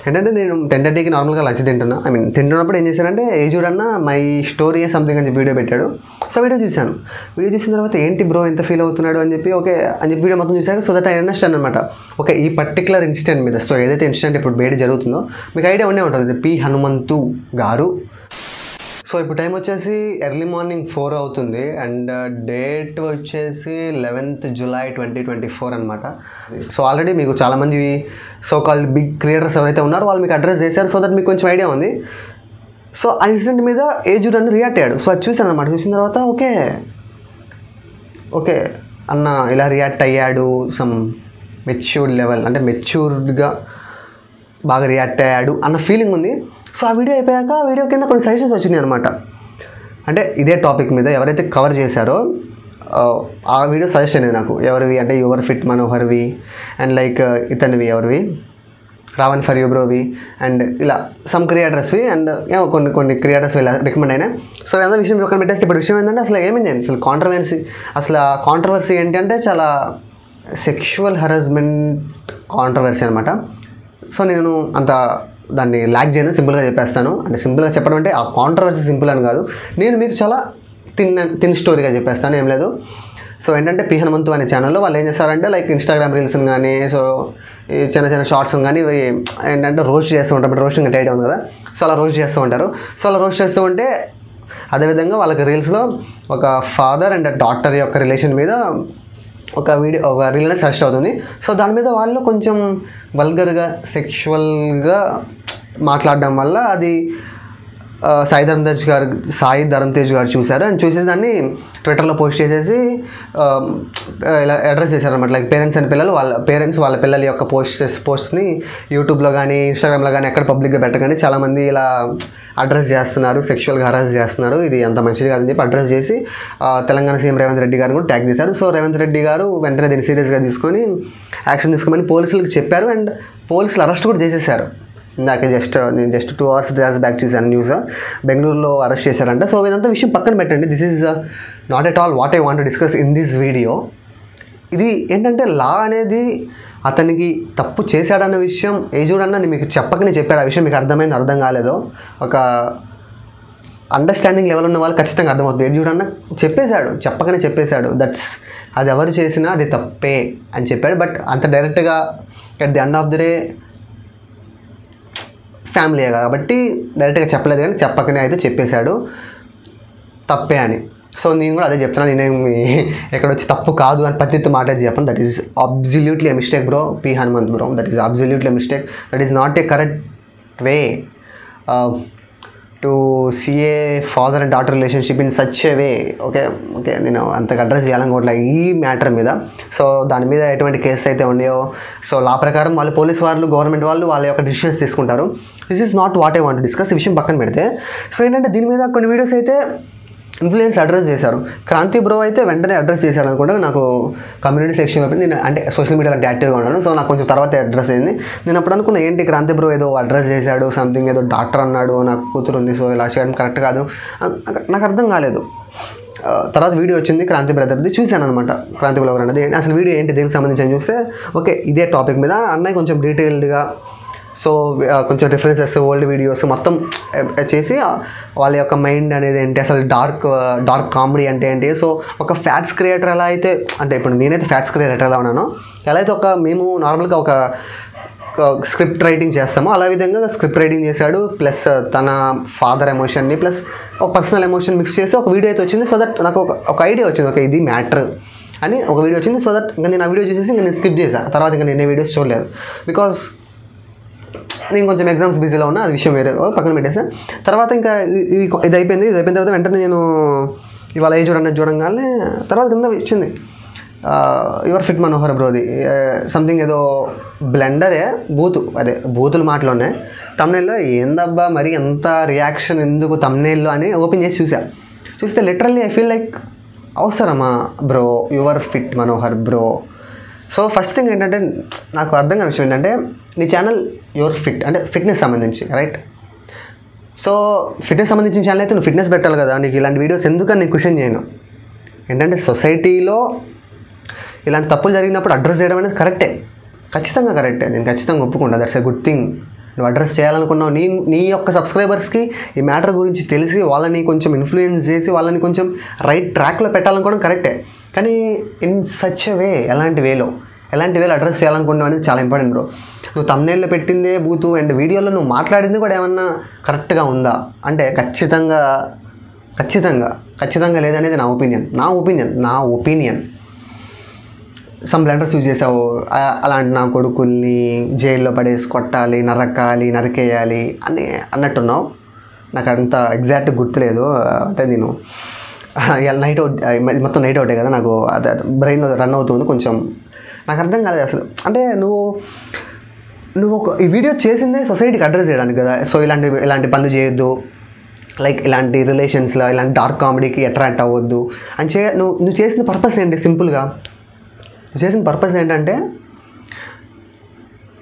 ఏంటంటే నేను 10:30కి నార్మల్గా లంచ్ తింటున్నా. తింటున్నప్పుడు ఏం చేశానంటే ఏజుడ్ అన్న మై స్టోరీ సంథింగ్ అని చెప్పి వీడియో పెట్టాడు. సో వీడియో చూశాను. వీడియో చూసిన తర్వాత ఏంటి బ్రో ఎంత ఫీల్ అవుతున్నాడు అని చెప్పి ఓకే అని చెప్పి వీడియో మొత్తం చూశాక సో దట్ ఐ అండర్స్టాండ్ అనమాట. ఓకే ఈ పర్టికులర్ ఇన్సిడెంట్ మీద సో ఏదైతే ఇన్సిడెంట్ ఇప్పుడు బయట జరుగుతుందో మీకు ఐడియా ఉండే ఉంటుంది పి హనుమంతు గారు. సో ఇప్పుడు టైం వచ్చేసి ఎర్లీ మార్నింగ్ 4 అవుతుంది అండ్ డేట్ వచ్చేసి 11th July 2024 అనమాట. సో ఆల్రెడీ మీకు చాలామంది సో కాల్డ్ బిగ్ క్రియేటర్స్ ఎవరైతే ఉన్నారో వాళ్ళు మీకు అడ్రస్ చేశారు సో దట్ మీకు కొంచెం ఐడియా ఉంది. సో ఆ ఇన్సిడెంట్ మీద ఏజుడ్ అని రియాక్ట్ అయ్యాడు. సో అది చూశాను అనమాట. చూసిన తర్వాత ఓకే అన్న ఇలా రియాక్ట్ అయ్యాడు, సమ్ మెచ్యూర్డ్ లెవెల్ అంటే మెచ్యూర్డ్గా బాగా రియాక్ట్ అయ్యాడు అన్న ఫీలింగ్ ఉంది. సో ఆ వీడియో అయిపోయాక ఆ వీడియో కింద కొన్ని సజెషన్స్ వచ్చినాయి అనమాట. అంటే ఇదే టాపిక్ మీద ఎవరైతే కవర్ చేశారో ఆ వీడియో సజెస్ట్ అయినాయి నాకు. ఎవరివి అంటే యువర్ ఫిట్ మనోహర్వి అండ్ లైక్ ఇతనివి ఎవరివి రావణ్ ఫర్ యూ బ్రోవి అండ్ ఇలా సమ్ క్రియేటర్స్వి అండ్ కొన్ని క్రియేటర్స్ ఇలా రికమెండ్ అయినాయి. సో ఏదో విషయం పక్కన పెట్టేస్తే ఇప్పుడు విషయం ఏంటంటే అసలు ఏమైంది అసలు కాంట్రవర్సీ ఏంటి అంటే చాలా సెక్షువల్ హరాస్మెంట్ కాంట్రవర్సీ అనమాట. సో నేను అంత దాన్ని ల్యాక్ చేయను, సింపుల్గా చెప్పేస్తాను. అంటే సింపుల్గా చెప్పడం అంటే ఆ కాంట్రవర్సీ సింపుల్ అని కాదు, నేను మీకు చాలా తిన్ స్టోరీగా చెప్పేస్తాను, ఏం లేదు. సో ఏంటంటే పి హనుమంతు అనే ఛానల్లో వాళ్ళు ఏం చేస్తారంటే లైక్ ఇన్స్టాగ్రామ్ రీల్స్ని కానీ సో చిన్న షార్ట్స్ని కానీ ఏంటంటే రోస్ట్ చేస్తూ ఉంటారు. రోస్టింగ్ అంటే ఐడియా ఉంది కదా. సో అలా రోస్ట్ చేస్తూ ఉంటారు. సో అలా రోస్ట్ చేస్తూ ఉంటే అదేవిధంగా వాళ్ళకి రీల్స్లో ఒక ఫాదర్ అండ్ డాటర్ యొక్క రిలేషన్ మీద ఒక రీల్ అనేది సజెస్ట్ అవుతుంది. సో దాని మీద వాళ్ళు కొంచెం వల్గర్గా సెక్షువల్గా మాట్లాడడం వల్ల అది సాయి ధరమ్ తేజ్ గారు చూశారు అండ్ చూసేసి దాన్ని ట్విట్టర్లో పోస్ట్ చేసేసి ఇలా అడ్రస్ చేశారనమాట. లైక్ పేరెంట్స్ అండ్ పిల్లలు వాళ్ళ పిల్లల యొక్క పోస్ట్ని యూట్యూబ్లో కానీ ఇన్స్టాగ్రామ్లో కానీ ఎక్కడ పబ్లిక్గా పెట్టగానే చాలామంది ఇలా అడ్రస్ చేస్తున్నారు, సెక్షువల్గా హరాస్ చేస్తున్నారు, ఇది అంత మంచిది కాదని చెప్పి అడ్రస్ చేసి తెలంగాణ సీఎం రేవంత్ రెడ్డి గారు కూడా ట్యాగ్ చేశారు. సో రేవంత్ రెడ్డి గారు వెంటనే దీన్ని సీరియస్గా తీసుకొని యాక్షన్ తీసుకోమని పోలీసులకు చెప్పారు అండ్ పోలీసులు అరెస్ట్ కూడా చేసేసారు. ఇందాక నేను జస్ట్ 2 hours 3 hours బ్యాక్ చూసాను న్యూస్, బెంగళూరులో అరెస్ట్ చేశారంట. సో ఇదంతా విషయం పక్కన పెట్టండి. This is not at all what I want to discuss in this video. ఇది ఏంటంటే లా అనేది అతనికి తప్పు చేశాడన్న విషయం ఏజుడ్ అన్న మీకు చెప్పకనే చెప్పాడు. ఆ విషయం మీకు అర్థమైంది అర్థం కాలేదో ఒక అండర్స్టాండింగ్ లెవెల్ ఉన్న వాళ్ళు ఖచ్చితంగా అర్థమవుతుంది. ఏజుడ్ అన్న చెప్పకనే చెప్పేశాడు అది ఎవరు చేసినా అది తప్పే అని చెప్పాడు. బట్ అంత డైరెక్ట్గా at the end of the day family కాబట్టి డైరెక్ట్గా చెప్పలేదు, కానీ చెప్పకనే అయితే చెప్పేశాడు తప్పే అని. సో నేను కూడా అదే చెప్తున్నాను, నేనేం ఎక్కడ వచ్చి తప్పు కాదు అని పత్తితో మాట్లాడి చెప్పాను. That is absolutely a mistake bro, P Hanumanth bro. That is absolutely a mistake. That is not a correct way to see a father and daughter relationship in such a way. Okay నేను అంతగా address చేయాలనుకోవట్లే ఈ matter మీద. So దాని మీద ఎటువంటి cases అయితే ఉన్నాయో so లా ప్రకారం వాళ్ళు పోలీస్ వాళ్ళు గవర్నమెంట్ వాళ్ళు వాళ్ళ యొక్క డిసిషన్స్ తీసుకుంటారు. This is not what I want to discuss. ఈ విషయం పక్కన పెడితే సో ఏంటంటే దీని మీద కొన్ని వీడియోస్ అయితే ఇన్ఫ్లుయెన్స్ అడ్రస్ చేశారు. క్రాంతి బ్రో అయితే వెంటనే అడ్రస్ చేశారు అనుకుంటే నాకు కమ్యూనిటీ సెక్షన్ అయిపోయింది. నేను అంటే సోషల్ మీడియాలో అంటే యాక్టివ్గా ఉన్నాను. సో నాకు కొంచెం తర్వాత అడ్రస్ అయింది. నేను అప్పుడు అనుకున్నా ఏంటి క్రాంతి బ్రో ఏదో అడ్రస్ చేశాడు, సంథింగ్ ఏదో డాక్టర్ అన్నాడు, నాకు కూతురు ఉంది, సో ఇలా చేయడం కరెక్ట్ కాదు, నాకు అర్థం కాలేదు. తర్వాత వీడియో వచ్చింది క్రాంతి బ్రదర్ది, చూశాను అనమాట. క్రాంతి బ్లాగర్ అన్నది అసలు వీడియో ఏంటి దేనికి సంబంధించి అని చూస్తే ఓకే ఇదే టాపిక్ మీద అన్నయ్య కొంచెం డీటెయిల్డ్గా సో కొంచెం రిఫరెన్సెస్ ఓల్డ్ వీడియోస్ మొత్తం చేసి వాళ్ళ యొక్క మైండ్ అనేది ఏంటి, అసలు డార్క్ కామెడీ అంటే ఏంటి, సో ఒక ఫ్యాక్ట్స్ క్రియేటర్ ఎలా అయితే అంటే ఇప్పుడు నేనైతే ఫ్యాక్ట్స్ క్రియేటర్ ఎలా ఉన్నానో ఎలా అయితే మేము నార్మల్గా ఒక స్క్రిప్ట్ రైటింగ్ చేస్తామో అలా విధంగా స్క్రిప్ట్ రైటింగ్ చేశాడు. ప్లస్ తన ఫాదర్ ఎమోషన్ని ప్లస్ ఒక పర్సనల్ ఎమోషన్ మిక్స్ చేసి ఒక వీడియో అయితే వచ్చింది. సో దట్ నాకు ఒక ఐడియా వచ్చింది, ఓకే ఇది మ్యాటర్ అని ఒక వీడియో వచ్చింది. సో దట్ ఇంకా నేను ఆ వీడియో చూసేసి ఇంకా నేను స్కిప్ చేశాను. తర్వాత ఇంకా నేను వీడియోస్ చూడలేదు, బికాజ్ నేను కొంచెం ఎగ్జామ్స్ బిజీలో ఉన్నా, అది విషయం వేరే పక్కన పెట్టేసాను. తర్వాత ఇంకా ఇది అయిపోయిన తర్వాత వెంటనే నేను ఇవాళ చూడంగానే తర్వాత కింద వచ్చింది యువర్ ఫిట్ మనోహర్ బ్రోది సంథింగ్ ఏదో బ్లెండరే బూతులు మాటలు ఉన్నాయి. తమ్నైల్లో ఏందబ్బా మరి ఎంత రియాక్షన్ ఎందుకు తమ్నైల్లో అని ఓపెన్ చేసి చూస్తే లిటరల్లీ ఐ ఫీల్ లైక్ అవసరమా bro your fit Manohar bro. So first thing ఏంటంటే నాకు అర్థం కాని విషయం ఏంటంటే నీ ఛానల్ యువర్ ఫిట్ అంటే ఫిట్నెస్ సంబంధించి రైట్. సో ఫిట్నెస్ సంబంధించిన ఛానల్ అయితే నువ్వు ఫిట్నెస్ పెట్టాలి కదా. నీకు ఇలాంటి వీడియోస్ ఎందుకని నేను క్వశ్చన్ చేయను. ఏంటంటే సొసైటీలో ఇలాంటి తప్పులు జరిగినప్పుడు అడ్రస్ చేయడం అనేది ఖచ్చితంగా కరెక్టే, నేను ఖచ్చితంగా ఒప్పుకుంటా. That's a good thing. నువ్వు అడ్రస్ చేయాలనుకున్నావు, నీ యొక్క సబ్స్క్రైబర్స్కి ఈ మ్యాటర్ గురించి తెలిసి వాళ్ళని కొంచెం ఇన్ఫ్లుయెన్స్ చేసి వాళ్ళని కొంచెం రైట్ ట్రాక్లో పెట్టాలనుకోవడం కరెక్టే. కానీ ఇన్ సచ్ వే, ఎలాంటి వేలో అడ్రస్ చేయాలనుకున్నావు అనేది చాలా ఇంపార్టెంట్ బ్రో. నువ్వు థంబ్నెయిల్లో పెట్టిందే బూతు అండ్ వీడియోలో నువ్వు మాట్లాడింది కూడా ఏమన్నా కరెక్ట్గా ఉందా అంటే ఖచ్చితంగా లేదనేది నా ఒపీనియన్. సమ్ బ్లండర్స్ యూజ్ చేసావు, అలాంటి నా కొడుకుల్ని జైల్లో పడేసి కొట్టాలి, నరికేయాలి అని అన్నట్టున్నావు. నాకు అంత ఎగ్జాక్ట్గా గుర్తులేదు. అంటే నేను నైట్ అవుట్, మొత్తం నైట్ అవుటే కదా, నాకు అది బ్రెయిన్లో రన్ అవుతుంది కొంచెం, నాకు అర్థం కాలేదు అసలు. అంటే నువ్వు ఈ వీడియో చేసిందే సొసైటీకి అడ్రస్ చేయడానికి కదా. సో ఇలాంటి పనులు చేయొద్దు, లైక్ ఇలాంటి రిలేషన్స్లో ఇలాంటి డార్క్ కామెడీకి అట్రాక్ట్ అవ్వద్దు అని నువ్వు చేసిన పర్పస్ ఏంటి? సింపుల్గా నువ్వు చేసిన పర్పస్ ఏంటంటే,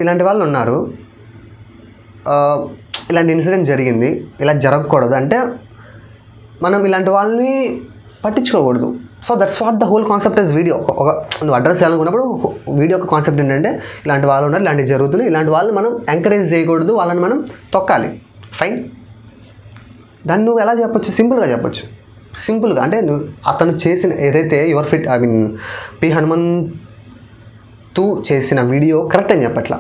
ఇలాంటి వాళ్ళు ఉన్నారు, ఇలాంటి ఇన్సిడెంట్ జరిగింది, ఇలా జరగకూడదు అంటే మనం ఇలాంటి వాళ్ళని పట్టించుకోకూడదు. So that's what the whole concept is video. నువ్వు అడ్రస్ చేయాలనుకున్నప్పుడు వీడియో యొక్క కాన్సెప్ట్ ఏంటంటే, ఇలాంటి వాళ్ళు ఉన్నారు, ఇలాంటివి జరుగుతున్నాయి, ఇలాంటి వాళ్ళని మనం ఎంకరేజ్ చేయకూడదు, వాళ్ళని మనం తొక్కాలి. ఫైన్. దాన్ని నువ్వు ఎలా చెప్పొచ్చు? సింపుల్గా అంటే నువ్వు అతను చేసిన ఏదైతే పి హనుమంతు చేసిన వీడియో కరెక్ట్ అని చెప్పట్లా,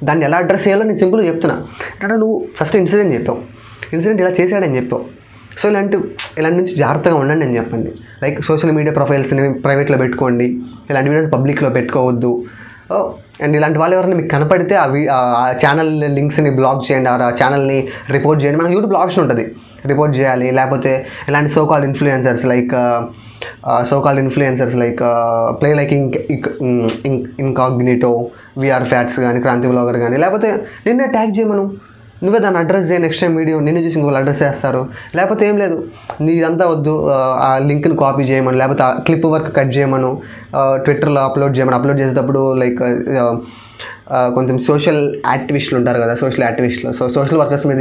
దాన్ని ఎలా అడ్రస్ చేయాలో నేను సింపుల్గా చెప్తున్నా. అంటే నువ్వు ఫస్ట్ ఇన్సిడెంట్ చెప్పావు, ఇలా చేశాడని చెప్పావు. సో ఇలాంటి నుంచి జాగ్రత్తగా ఉండండి అని చెప్పండి. లైక్ సోషల్ మీడియా ప్రొఫైల్స్ని ప్రైవేట్లో పెట్టుకోండి, ఇలాంటి వీడియోస్ పబ్లిక్లో పెట్టుకోవద్దు. అండ్ ఇలాంటి వాళ్ళు ఎవరైనా మీకు కనపడితే ఆ ఛానల్ లింక్స్ని బ్లాక్ చేయండి, ఆ ఛానల్ని రిపోర్ట్ చేయండి. మనకు యూట్యూబ్లో ఆప్షన్ ఉంటుంది, రిపోర్ట్ చేయాలి. లేకపోతే ఇలాంటి so called influencers like play like incognito, VR ఫ్యాట్స్ కానీ, క్రాంతి బ్లాగర్ కానీ, లేకపోతే నిన్నే ట్యాగ్ చేయమను, నువ్వే దాన్ని అడ్రస్ చేయ. నెక్స్ట్ టైం వీడియో నిన్ను చూసి ఇంకొకరు అడ్రస్ చేస్తారు. లేకపోతే ఏం లేదు, నీదంతా వద్దు, ఆ లింక్ని కాపీ చేయమను, లేకపోతే ఆ క్లిప్ వర్క్ కట్ చేయమను, ట్విట్టర్లో అప్లోడ్ చేసేటప్పుడు లైక్ కొంచెం సోషల్ యాక్టివిస్టులు ఉంటారు కదా, సో సోషల్ వర్కర్స్ మీద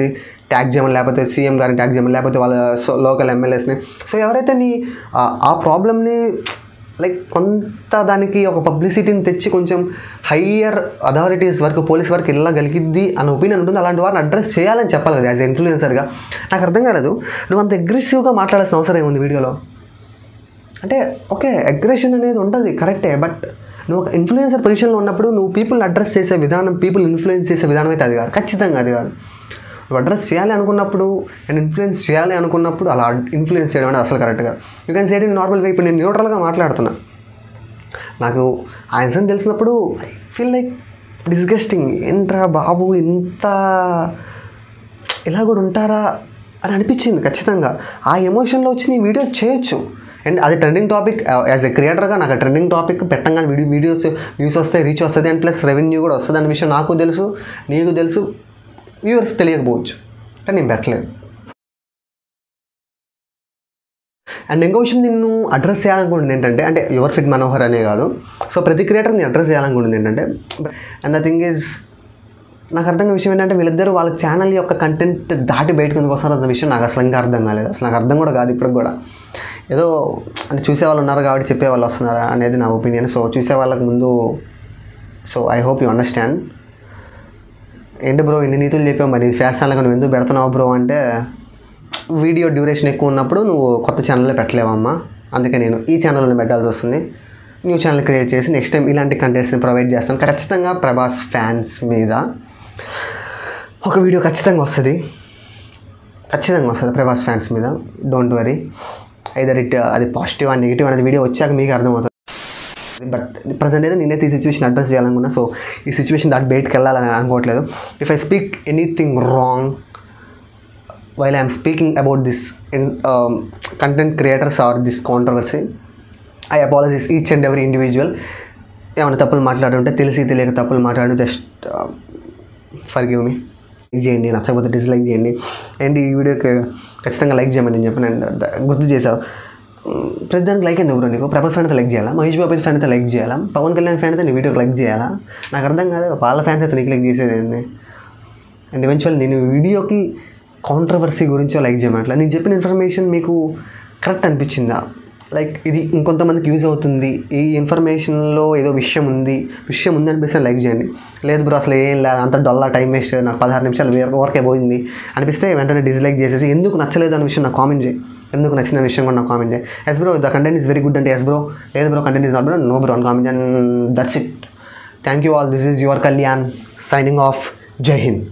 ట్యాగ్ చేయమని, లేకపోతే సీఎం గారిని ట్యాగ్ చేయమని, లేకపోతే వాళ్ళ లోకల్ ఎమ్మెల్యేస్ని. సో ఎవరైతే ఆ ప్రాబ్లమ్ని లైక్ కొంత దానికి ఒక పబ్లిసిటీని తెచ్చి కొంచెం హయ్యర్ అథారిటీస్ వరకు, పోలీస్ వరకు వెళ్ళగలిగిద్ది అన్న ఒపీనియన్ ఉంటుంది, అలాంటి వారిని అడ్రస్ చేయాలని చెప్పాలి కదా యాజ్ ఇన్ఫ్లుయెన్సర్గా. నాకు అర్థం కాలేదు, నువ్వు అంత అగ్రెసివ్గా మాట్లాడాల్సిన అవసరం ఏముంది వీడియోలో? అంటే ఓకే, అగ్రెషన్ అనేది ఉంటుంది కరెక్టే, బట్ నువ్వు ఒక ఇన్ఫ్లుయెన్సర్ పొజిషన్లో ఉన్నప్పుడు నువ్వు పీపుల్ని అడ్రస్ చేసే విధానం, పీపుల్ ఇన్ఫ్లుయెన్స్ చేసే విధానం అయితే అది కాదు, ఖచ్చితంగా అది కాదు. నువ్వు అడ్రస్ చేయాలి అనుకున్నప్పుడు అండ్ ఇన్ఫ్లుయెన్స్ చేయాలి అనుకున్నప్పుడు అలా ఇన్ఫ్లుయెన్స్ చేయడం అనేది అసలు కరెక్ట్గా. You can say it in normal వే. ఇప్పుడు నేను న్యూట్రల్గా మాట్లాడుతున్నా, నాకు ఆ ఇన్సిడెంట్ తెలిసినప్పుడు ఐ ఫీల్ లైక్ డిస్గస్టింగ్. ఏంట్రా బాబు, ఇంత ఇలా కూడా ఉంటారా అని అనిపించింది ఖచ్చితంగా. ఆ ఎమోషన్లో వచ్చి నీ వీడియో చేయొచ్చు. అండ్ అది ట్రెండింగ్ టాపిక్. యాజ్ ఎ క్రియేటర్గా నాకు ఆ ట్రెండింగ్ టాపిక్ పెట్టంగానే వీడియోస్ వ్యూస్ వస్తాయి, రీచ్ వస్తుంది, అండ్ ప్లస్ రెవెన్యూ కూడా వస్తుంది అనే విషయం నాకు తెలుసు, నీకు తెలుసు, వ్యూవర్స్ తెలియకపోవచ్చు, కానీ నేను పెట్టలేదు. అండ్ ఇంకో విషయం నిన్ను అడ్రస్ చేయాలనుకుంటుంది ఏంటంటే, అంటే యువర్ ఫిట్ మనోహర్ అనే కాదు, సో ప్రతి క్రియేటర్ నేను అడ్రస్ చేయాలనుకుంటుంది ఏంటంటే, అండ్ ద థింగ్ ఈజ్, నాకు అర్థం విషయం ఏంటంటే వీళ్ళిద్దరూ వాళ్ళ ఛానల్ యొక్క కంటెంట్ దాటి బయటకు ఎందుకు వస్తారో అన్న విషయం నాకు అసలు ఇంకా అర్థం కాలేదు. అసలు నాకు అర్థం కూడా కాదు ఇప్పుడు కూడా. ఏదో అంటే చూసేవాళ్ళు ఉన్నారు కాబట్టి చెప్పేవాళ్ళు వస్తున్నారా అనేది నా ఒపీనియన్. సో చూసే వాళ్ళకి ముందు, so I hope you understand. ఏంటి బ్రో ఇన్ని నీతులు చెప్పావు, మరి ఫ్యాషన్లుగా నువ్వు ఎందుకు పెడుతున్నావు బ్రో అంటే, వీడియో డ్యూరేషన్ ఎక్కువ ఉన్నప్పుడు నువ్వు కొత్త ఛానల్లో పెట్టలేవమ్మా, అందుకే నేను ఈ ఛానల్ని పెట్టాల్సి వస్తుంది. న్యూ ఛానల్ క్రియేట్ చేసి నెక్స్ట్ టైం ఇలాంటి కంటెంట్స్ని ప్రొవైడ్ చేస్తాను. ఖచ్చితంగా ప్రభాస్ ఫ్యాన్స్ మీద ఒక వీడియో ఖచ్చితంగా వస్తుంది ప్రభాస్ ఫ్యాన్స్ మీద, డోంట్ వరీ. ఐదర్ అది పాజిటివ్ అండ్ నెగిటివ్ అనేది వీడియో వచ్చాక మీకు అర్థమవుతుంది. బట్ ప్రజెంట్ అయితే నేనైతే ఈ సిచ్యువేషన్ అడ్రస్ చేయాలనుకున్నా. సో ఈ సిచ్యువేషన్ దాటి బయటకు వెళ్ళాలని అనుకోవట్లేదు. If I speak anything wrong while I'm speaking about this content creators or this controversy, I apologise each and every individual. ఏమైనా తప్పులు మాట్లాడుంటే తెలియక తప్పులు మాట్లాడు, జస్ట్ ఫర్గివ్ మీ. లైక్ చేయండి, నచ్చకపోతే డిస్లైక్ చేయండి. అండ్ ఈ వీడియోకి ఖచ్చితంగా లైక్ చేయమని నేను చెప్పాను. అండ్ గుర్తు చేశావు, ప్రతిదానికి లైక్ ఎందుకు బ్రో నీకు? ప్రభాస్ ఫ్యాన్ అయితే లైక్ చేయాలా, మహేష్ బాబు ఫ్యాన్ అయితే లైక్ చేయాలా, పవన్ కళ్యాణ్ ఫ్యాన్ అయితే నీ వీడియోకి లైక్ చేయాలా? నాకు అర్థం కాదు, వాళ్ళ ఫ్యాన్స్ అయితే నీకు లైక్ చేసేది ఏంది? అండ్ ఈవెన్చువల్ నేను వీడియోకి కాంట్రవర్సీ గురించో లైక్ చేయమట్లా, నేను చెప్పిన ఇన్ఫర్మేషన్ మీకు కరెక్ట్ అనిపించిందా? లైక్ ఇది ఇంకొంతమందికి యూజ్ అవుతుంది, ఈ ఇన్ఫర్మేషన్లో ఏదో విషయం ఉంది అనిపిస్తే లైక్ చేయండి. లేదు బ్రో అసలు ఏం లేదు, అంత డొల్లా టైం వేస్ట్, నాకు 16 నిమిషాలు వరకే పోయింది అనిపిస్తే వెంటనే డిస్లైక్ చేసేసి ఎందుకు నచ్చలేదు అనే విషయం నాకు కామెంట్ చేయి, ఎందుకు నచ్చిన విషయం కూడా నాకు కామెంట్ చేయి. Yes bro the content is very good అంటే ఎస్ బ్రో, లేదు bro content is not bro, no bro అని comment, and that's it. Thank you all. This is your Kalyan signing off. Jai Hind.